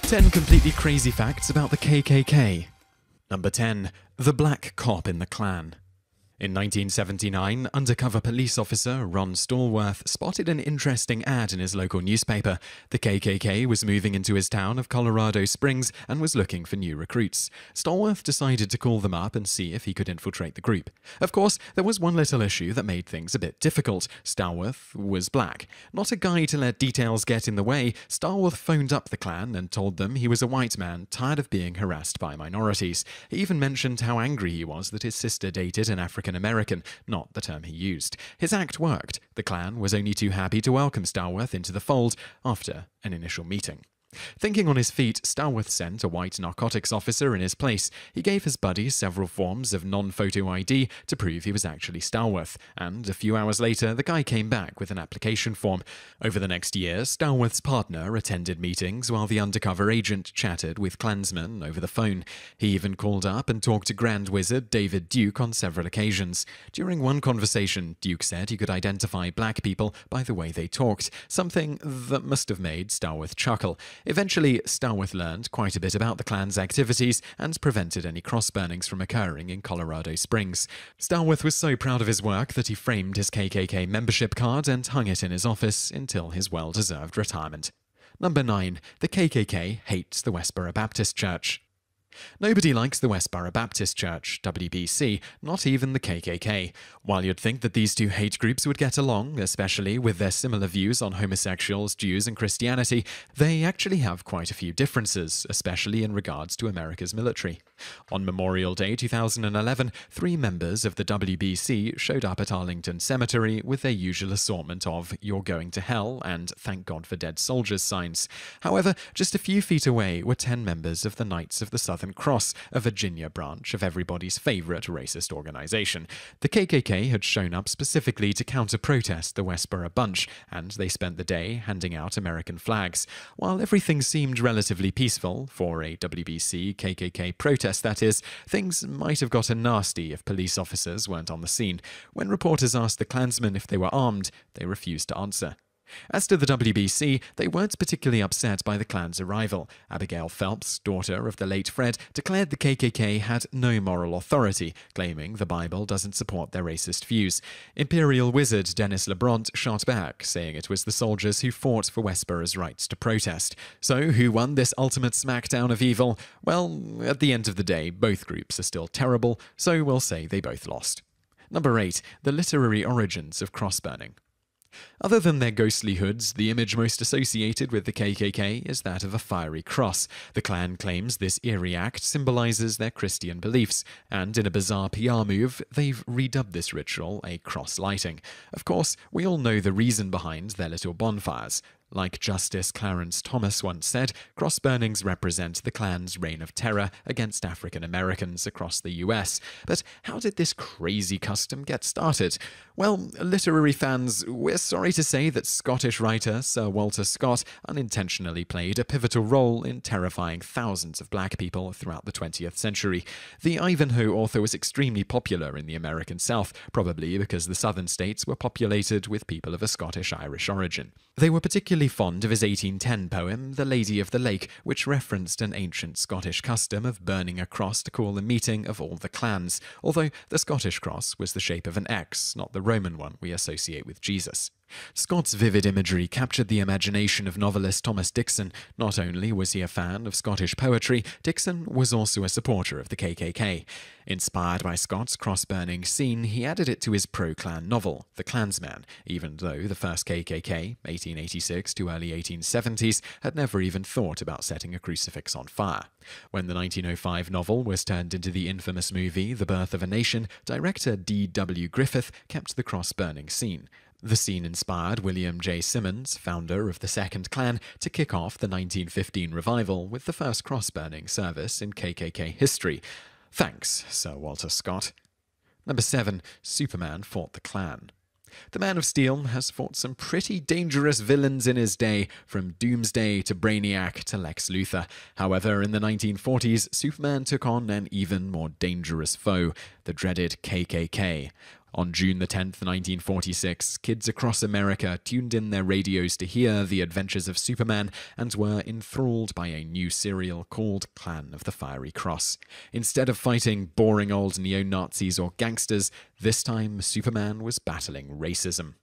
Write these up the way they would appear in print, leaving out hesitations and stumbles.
10 completely crazy facts about the KKK. Number 10. The Black Cop in the Klan. In 1979, undercover police officer Ron Stallworth spotted an interesting ad in his local newspaper. The KKK was moving into his town of Colorado Springs and was looking for new recruits. Stallworth decided to call them up and see if he could infiltrate the group. Of course, there was one little issue that made things a bit difficult. Stallworth was black. Not a guy to let details get in the way, Stallworth phoned up the Klan and told them he was a white man tired of being harassed by minorities. He even mentioned how angry he was that his sister dated an African-American, not the term he used. His act worked. The Klan was only too happy to welcome Stallworth into the fold after an initial meeting. Thinking on his feet, Stallworth sent a white narcotics officer in his place. He gave his buddy several forms of non-photo ID to prove he was actually Stallworth, and a few hours later, the guy came back with an application form. Over the next year, Stallworth's partner attended meetings while the undercover agent chatted with Klansmen over the phone. He even called up and talked to Grand Wizard David Duke on several occasions. During one conversation, Duke said he could identify black people by the way they talked, something that must have made Stallworth chuckle. Eventually, Stallworth learned quite a bit about the Klan's activities and prevented any cross-burnings from occurring in Colorado Springs. Stallworth was so proud of his work that he framed his KKK membership card and hung it in his office until his well-deserved retirement. Number 9. The KKK hates the Westboro Baptist Church. Nobody likes the Westboro Baptist Church, WBC, not even the KKK. While you'd think that these two hate groups would get along, especially with their similar views on homosexuals, Jews, and Christianity, they actually have quite a few differences, especially in regards to America's military. On Memorial Day 2011, 3 members of the WBC showed up at Arlington Cemetery with their usual assortment of "You're going to hell" and "Thank God for Dead Soldiers" signs. However, just a few feet away were 10 members of the Knights of the Southern Cross, a Virginia branch of everybody's favorite racist organization. The KKK had shown up specifically to counter-protest the Westboro Bunch, and they spent the day handing out American flags. While everything seemed relatively peaceful, for a WBC KKK protest that is, things might have gotten nasty if police officers weren't on the scene. When reporters asked the Klansmen if they were armed, they refused to answer. As to the WBC, they weren't particularly upset by the Klan's arrival. Abigail Phelps, daughter of the late Fred, declared the KKK had no moral authority, claiming the Bible doesn't support their racist views. Imperial Wizard Dennis LeBront shot back, saying it was the soldiers who fought for Westboro's rights to protest. So, who won this ultimate smackdown of evil? Well, at the end of the day, both groups are still terrible, so we'll say they both lost. Number 8. The literary origins of crossburning. Other than their ghostly hoods, the image most associated with the KKK is that of a fiery cross. The Klan claims this eerie act symbolizes their Christian beliefs, and in a bizarre PR move, they've redubbed this ritual a cross lighting. Of course, we all know the reason behind their little bonfires. Like Justice Clarence Thomas once said, cross-burnings represent the Klan's reign of terror against African Americans across the US. But how did this crazy custom get started? Well, literary fans, we're sorry to say that Scottish writer Sir Walter Scott unintentionally played a pivotal role in terrifying thousands of black people throughout the 20th century. The Ivanhoe author was extremely popular in the American South, probably because the southern states were populated with people of a Scottish-Irish origin. They were particularly fond of his 1810 poem, The Lady of the Lake, which referenced an ancient Scottish custom of burning a cross to call a meeting of all the clans, although the Scottish cross was the shape of an X, not the Roman one we associate with Jesus. Scott's vivid imagery captured the imagination of novelist Thomas Dixon. Not only was he a fan of Scottish poetry, Dixon was also a supporter of the KKK. Inspired by Scott's cross-burning scene, he added it to his pro-Klan novel, The Klansman, even though the first KKK, 1886 to early 1870s, had never even thought about setting a crucifix on fire. When the 1905 novel was turned into the infamous movie The Birth of a Nation, director D.W. Griffith kept the cross-burning scene. The scene inspired William J. Simmons, founder of the Second Klan, to kick off the 1915 revival with the first cross-burning service in KKK history. Thanks, Sir Walter Scott. Number 7. Superman fought the Klan. The Man of Steel has fought some pretty dangerous villains in his day, from Doomsday to Brainiac to Lex Luthor. However, in the 1940s, Superman took on an even more dangerous foe, the dreaded KKK. On June the 10th, 1946, kids across America tuned in their radios to hear the adventures of Superman and were enthralled by a new serial called Clan of the Fiery Cross. Instead of fighting boring old neo-Nazis or gangsters, this time Superman was battling racism.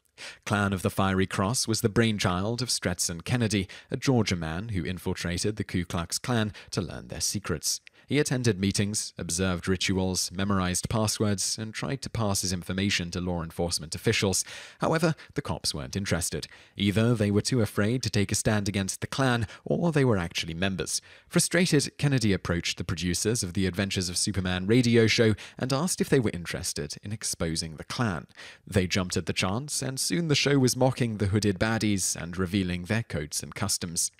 Clan of the Fiery Cross was the brainchild of Stetson Kennedy, a Georgia man who infiltrated the Ku Klux Klan to learn their secrets. He attended meetings, observed rituals, memorized passwords, and tried to pass his information to law enforcement officials. However, the cops weren't interested. Either they were too afraid to take a stand against the Klan, or they were actually members. Frustrated, Kennedy approached the producers of the Adventures of Superman radio show and asked if they were interested in exposing the Klan. They jumped at the chance, and soon the show was mocking the hooded baddies and revealing their codes and customs.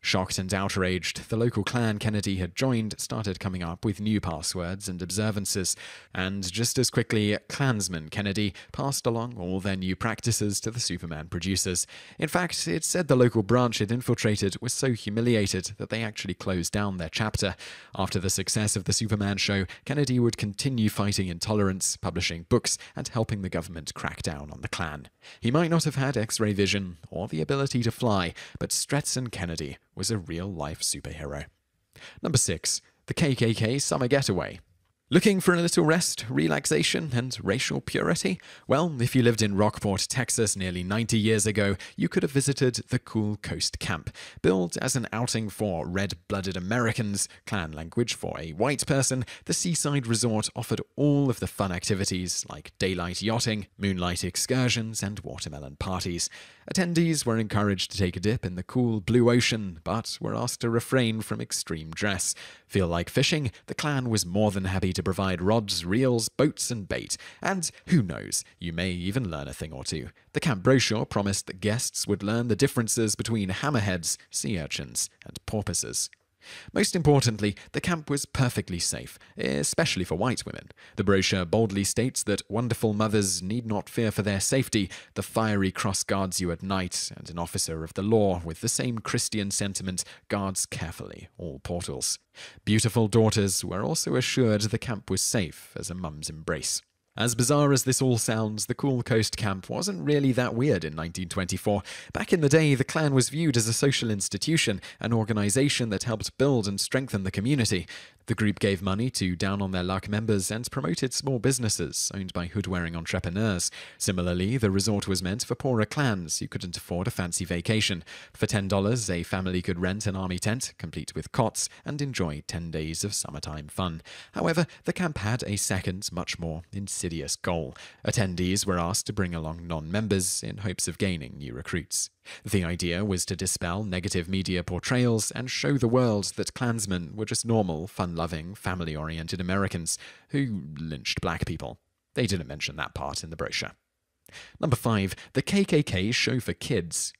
Shocked and outraged, the local clan Kennedy had joined started coming up with new passwords and observances, and just as quickly, Klansman Kennedy passed along all their new practices to the Superman producers. In fact, it said the local branch it infiltrated was so humiliated that they actually closed down their chapter. After the success of the Superman show, Kennedy would continue fighting intolerance, publishing books, and helping the government crack down on the Klan. He might not have had X-ray vision or the ability to fly, but Stetson Kennedy was a real-life superhero. Number 6. The KKK Summer Getaway. Looking for a little rest, relaxation, and racial purity? Well, if you lived in Rockport, Texas nearly 90 years ago, you could have visited the Cool Coast Camp. Billed as an outing for red-blooded Americans, Klan language for a white person, the seaside resort offered all of the fun activities like daylight yachting, moonlight excursions, and watermelon parties. Attendees were encouraged to take a dip in the cool blue ocean, but were asked to refrain from extreme dress. Feel like fishing? The Klan was more than happy to provide rods, reels, boats, and bait. And who knows, you may even learn a thing or two. The camp brochure promised that guests would learn the differences between hammerheads, sea urchins, and porpoises. Most importantly, the camp was perfectly safe, especially for white women. The brochure boldly states that wonderful mothers need not fear for their safety. The fiery cross guards you at night, and an officer of the law with the same Christian sentiment guards carefully all portals. Beautiful daughters were also assured the camp was safe as a mum's embrace. As bizarre as this all sounds, the Cool Coast Camp wasn't really that weird in 1924. Back in the day, the Klan was viewed as a social institution, an organization that helped build and strengthen the community. The group gave money to down-on-their-luck members and promoted small businesses owned by hood-wearing entrepreneurs. Similarly, the resort was meant for poorer clans who couldn't afford a fancy vacation. For $10, a family could rent an army tent, complete with cots, and enjoy 10 days of summertime fun. However, the camp had a second, much more insidious goal. Attendees were asked to bring along non-members in hopes of gaining new recruits. The idea was to dispel negative media portrayals and show the world that Klansmen were just normal, fun-loving, family-oriented Americans who lynched black people. They didn't mention that part in the brochure. Number 5. The KKK Show for Kids.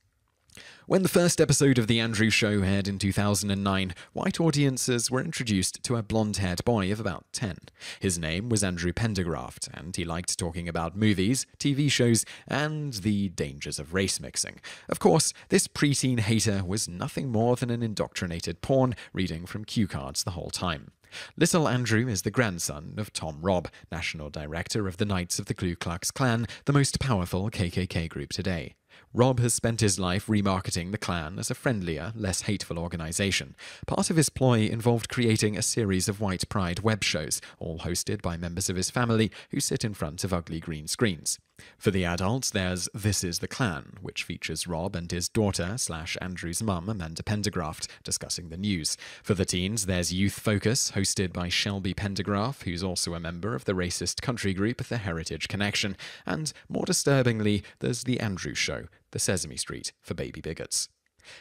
When the first episode of The Andrew Show aired in 2009, white audiences were introduced to a blonde-haired boy of about 10. His name was Andrew Pendergraft, and he liked talking about movies, TV shows, and the dangers of race mixing. Of course, this preteen hater was nothing more than an indoctrinated pawn reading from cue cards the whole time. Little Andrew is the grandson of Tom Robb, National Director of the Knights of the Ku Klux Klan, the most powerful KKK group today. Robb has spent his life remarketing the Klan as a friendlier, less hateful organization. Part of his ploy involved creating a series of white pride web shows, all hosted by members of his family who sit in front of ugly green screens. For the adults, there's This Is the Klan, which features Robb and his daughter / Andrew's mum, Amanda Pendergraft, discussing the news. For the teens, there's Youth Focus, hosted by Shelby Pendergraft, who's also a member of the racist country group The Heritage Connection. And, more disturbingly, there's The Andrew Show, the Sesame Street for baby bigots.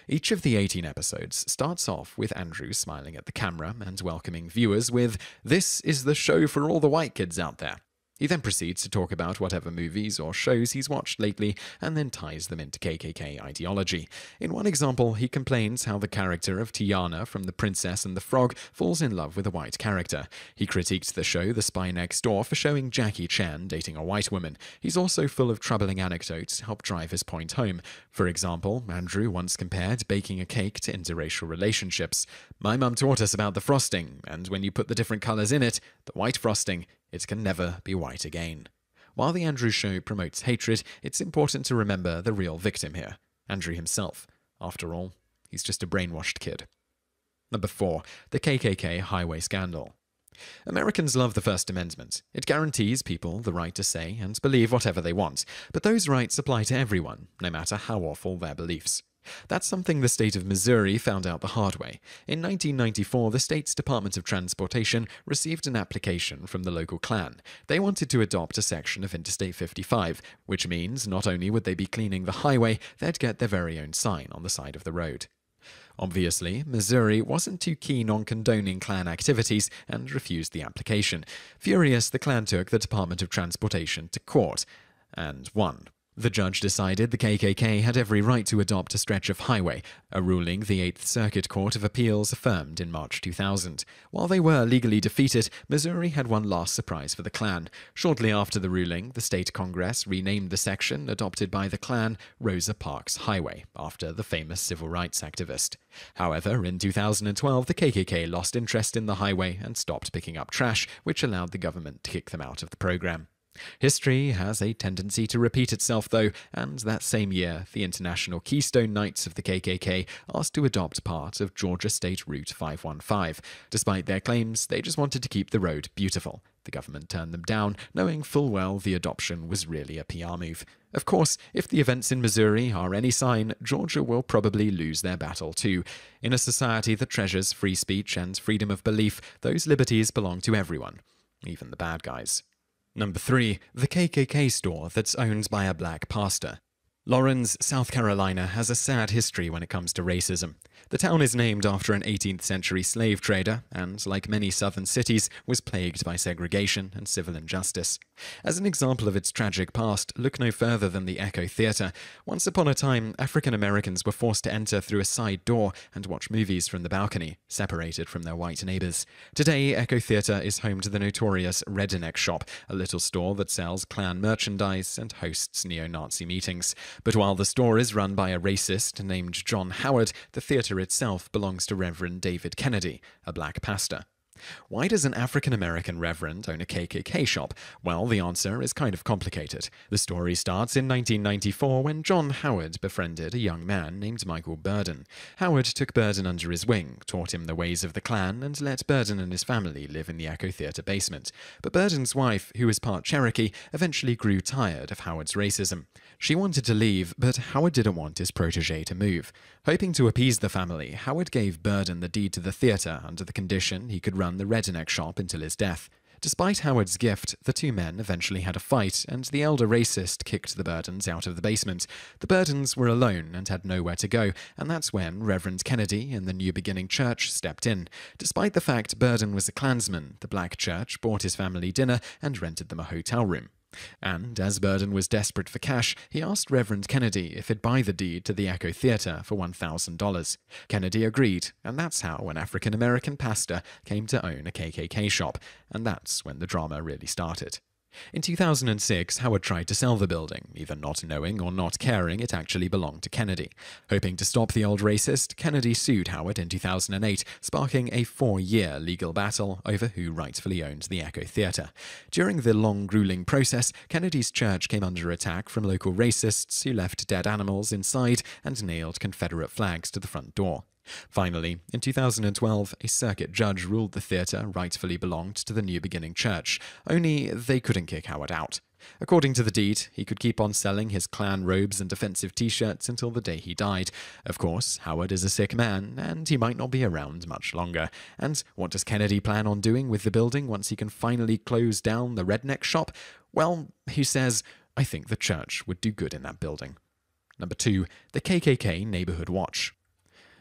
Each of the 18 episodes starts off with Andrew smiling at the camera and welcoming viewers with, "This is the show for all the white kids out there." He then proceeds to talk about whatever movies or shows he's watched lately and then ties them into KKK ideology. In one example, he complains how the character of Tiana from The Princess and the Frog falls in love with a white character. He critiqued the show The Spy Next Door for showing Jackie Chan dating a white woman. He's also full of troubling anecdotes to help drive his point home. For example, Andrew once compared baking a cake to interracial relationships. "My mum taught us about the frosting, and when you put the different colors in it, the white frosting, it can never be white again." While the Andrew Show promotes hatred, it's important to remember the real victim here, Andrew himself. After all, he's just a brainwashed kid. Number 4. The KKK highway scandal. Americans love the First Amendment. It guarantees people the right to say and believe whatever they want, but those rights apply to everyone, no matter how awful their beliefs. That's something the state of Missouri found out the hard way. In 1994, the state's Department of Transportation received an application from the local Klan. They wanted to adopt a section of Interstate 55, which means not only would they be cleaning the highway, they'd get their very own sign on the side of the road. Obviously, Missouri wasn't too keen on condoning Klan activities and refused the application. Furious, the Klan took the Department of Transportation to court and won. The judge decided the KKK had every right to adopt a stretch of highway, a ruling the Eighth Circuit Court of Appeals affirmed in March 2000. While they were legally defeated, Missouri had one last surprise for the Klan. Shortly after the ruling, the state Congress renamed the section adopted by the Klan Rosa Parks Highway, after the famous civil rights activist. However, in 2012, the KKK lost interest in the highway and stopped picking up trash, which allowed the government to kick them out of the program. History has a tendency to repeat itself, though, and that same year, the International Keystone Knights of the KKK asked to adopt part of Georgia State Route 515. Despite their claims, they just wanted to keep the road beautiful. The government turned them down, knowing full well the adoption was really a PR move. Of course, if the events in Missouri are any sign, Georgia will probably lose their battle too. In a society that treasures free speech and freedom of belief, those liberties belong to everyone, even the bad guys. Number 3. The KKK store that's owned by a black pastor. Lawrence, South Carolina has a sad history when it comes to racism. The town is named after an 18th century slave trader and, like many southern cities, was plagued by segregation and civil injustice. As an example of its tragic past, look no further than the Echo Theater. Once upon a time, African Americans were forced to enter through a side door and watch movies from the balcony, separated from their white neighbors. Today, Echo Theater is home to the notorious Redneck Shop, a little store that sells Klan merchandise and hosts neo-Nazi meetings. But while the store is run by a racist named John Howard, the theater itself belongs to Reverend David Kennedy, a black pastor. Why does an African-American reverend own a KKK shop? Well, the answer is kind of complicated. The story starts in 1994 when John Howard befriended a young man named Michael Burden. Howard took Burden under his wing, taught him the ways of the Klan, and let Burden and his family live in the Echo Theater basement. But Burden's wife, who was part Cherokee, eventually grew tired of Howard's racism. She wanted to leave, but Howard didn't want his protege to move. Hoping to appease the family, Howard gave Burden the deed to the theater under the condition he could run the Redneck Shop until his death. Despite Howard's gift, the two men eventually had a fight, and the elder racist kicked the Burdens out of the basement. The Burdens were alone and had nowhere to go, and that's when Reverend Kennedy in the New Beginning Church stepped in. Despite the fact Burden was a Klansman, the black church bought his family dinner and rented them a hotel room. And, as Burden was desperate for cash, he asked Reverend Kennedy if he'd buy the deed to the Echo Theater for $1,000. Kennedy agreed, and that's how an African-American pastor came to own a KKK shop, and that's when the drama really started. In 2006, Howard tried to sell the building, either not knowing or not caring it actually belonged to Kennedy. Hoping to stop the old racist, Kennedy sued Howard in 2008, sparking a 4-year legal battle over who rightfully owned the Echo Theater. During the long, grueling process, Kennedy's church came under attack from local racists who left dead animals inside and nailed Confederate flags to the front door. Finally, in 2012, a circuit judge ruled the theater rightfully belonged to the New Beginning Church, only they couldn't kick Howard out. According to the deed, he could keep on selling his Klan robes and defensive t-shirts until the day he died. Of course, Howard is a sick man, and he might not be around much longer. And what does Kennedy plan on doing with the building once he can finally close down the Redneck Shop? Well, he says, "I think the church would do good in that building." Number 2, the KKK Neighborhood Watch.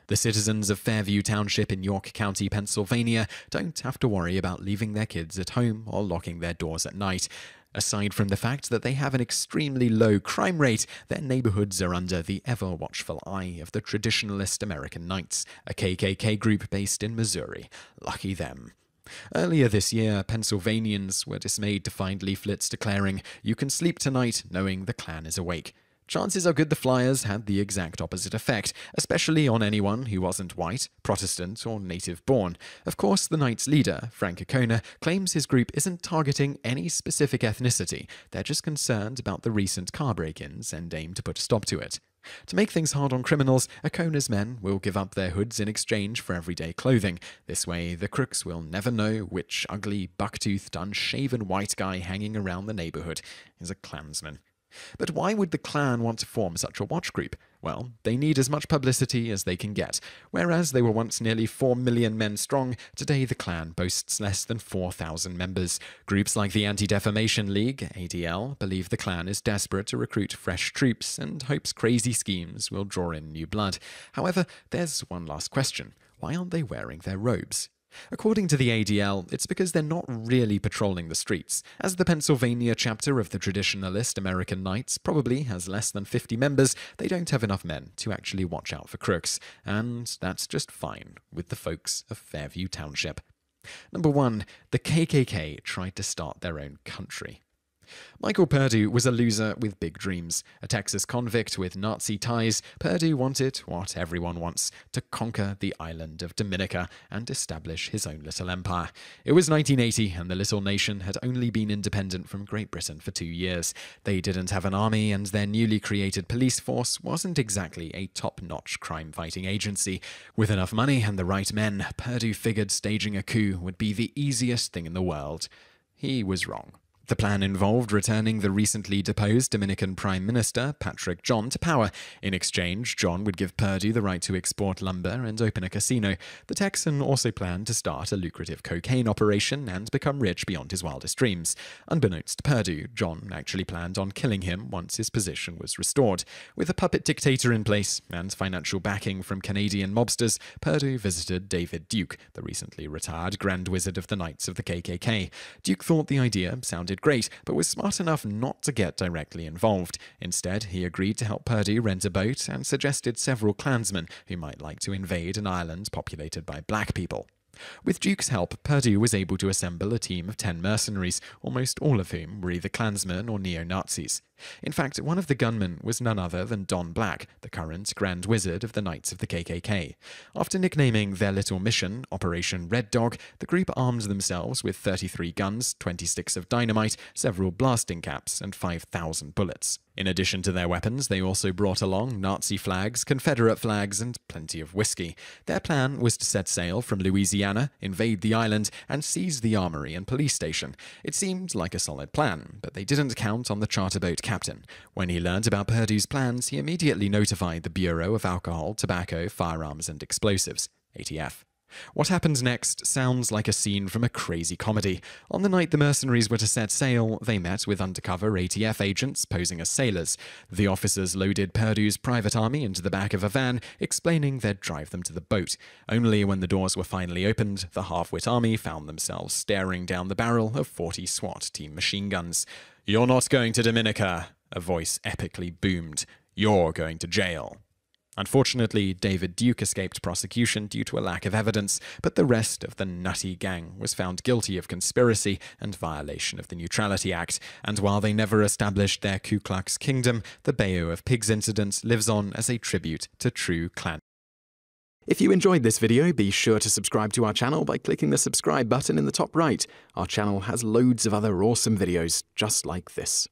The citizens of Fairview Township in York County, Pennsylvania, don't have to worry about leaving their kids at home or locking their doors at night. Aside from the fact that they have an extremely low crime rate, their neighborhoods are under the ever-watchful eye of the Traditionalist American Knights, a KKK group based in Missouri. Lucky them. Earlier this year, Pennsylvanians were dismayed to find leaflets declaring, "You can sleep tonight knowing the Klan is awake." chances are good the flyers had the exact opposite effect, especially on anyone who wasn't white, Protestant, or native-born. Of course, the night's leader, Frank O'Connor, claims his group isn't targeting any specific ethnicity. They're just concerned about the recent car break-ins and aim to put a stop to it. To make things hard on criminals, O'Connor's men will give up their hoods in exchange for everyday clothing. This way, the crooks will never know which ugly, buck-toothed, unshaven white guy hanging around the neighborhood is a Klansman. But why would the Klan want to form such a watch group? Well, they need as much publicity as they can get. Whereas they were once nearly 4 million men strong, today the Klan boasts less than 4,000 members. Groups like the Anti-Defamation League, ADL, believe the Klan is desperate to recruit fresh troops and hopes crazy schemes will draw in new blood. However, there's one last question. Why aren't they wearing their robes? According to the ADL, it's because they're not really patrolling the streets. As the Pennsylvania chapter of the traditionalist American Knights probably has less than 50 members, they don't have enough men to actually watch out for crooks. And that's just fine with the folks of Fairview Township. Number 1. The KKK tried to start their own country. Michael Perdue was a loser with big dreams. A Texas convict with Nazi ties, Perdue wanted what everyone wants, to conquer the island of Dominica and establish his own little empire. It was 1980, and the little nation had only been independent from Great Britain for 2 years. They didn't have an army, and their newly created police force wasn't exactly a top-notch crime-fighting agency. With enough money and the right men, Perdue figured staging a coup would be the easiest thing in the world. He was wrong. The plan involved returning the recently deposed Dominican Prime Minister, Patrick John, to power. In exchange, John would give Perdue the right to export lumber and open a casino. The Texan also planned to start a lucrative cocaine operation and become rich beyond his wildest dreams. Unbeknownst to Perdue, John actually planned on killing him once his position was restored. With a puppet dictator in place and financial backing from Canadian mobsters, Perdue visited David Duke, the recently retired Grand Wizard of the Knights of the KKK. Duke thought the idea sounded great, but was smart enough not to get directly involved. Instead, he agreed to help Perdue rent a boat and suggested several Klansmen who might like to invade an island populated by black people. With Duke's help, Perdue was able to assemble a team of 10 mercenaries, almost all of whom were either Klansmen or neo-Nazis. In fact, one of the gunmen was none other than Don Black, the current Grand Wizard of the Knights of the KKK. After nicknaming their little mission Operation Red Dog, the group armed themselves with 33 guns, 20 sticks of dynamite, several blasting caps, and 5,000 bullets. In addition to their weapons, they also brought along Nazi flags, Confederate flags, and plenty of whiskey. Their plan was to set sail from Louisiana, invade the island, and seize the armory and police station. It seemed like a solid plan, but they didn't count on the charter boat captain. When he learned about Perdue's plans, he immediately notified the Bureau of Alcohol, Tobacco, Firearms, and Explosives, ATF. What happens next sounds like a scene from a crazy comedy. On the night the mercenaries were to set sail, they met with undercover ATF agents posing as sailors. The officers loaded Perdue's private army into the back of a van, explaining they'd drive them to the boat. Only when the doors were finally opened, the half-wit army found themselves staring down the barrel of 40 SWAT team machine guns. "You're not going to Dominica," a voice epically boomed. "You're going to jail." Unfortunately, David Duke escaped prosecution due to a lack of evidence, but the rest of the nutty gang was found guilty of conspiracy and violation of the Neutrality Act, and while they never established their Ku Klux Kingdom, the Bayou of Pigs incident lives on as a tribute to true Klan. If you enjoyed this video, be sure to subscribe to our channel by clicking the subscribe button in the top right. Our channel has loads of other awesome videos just like this.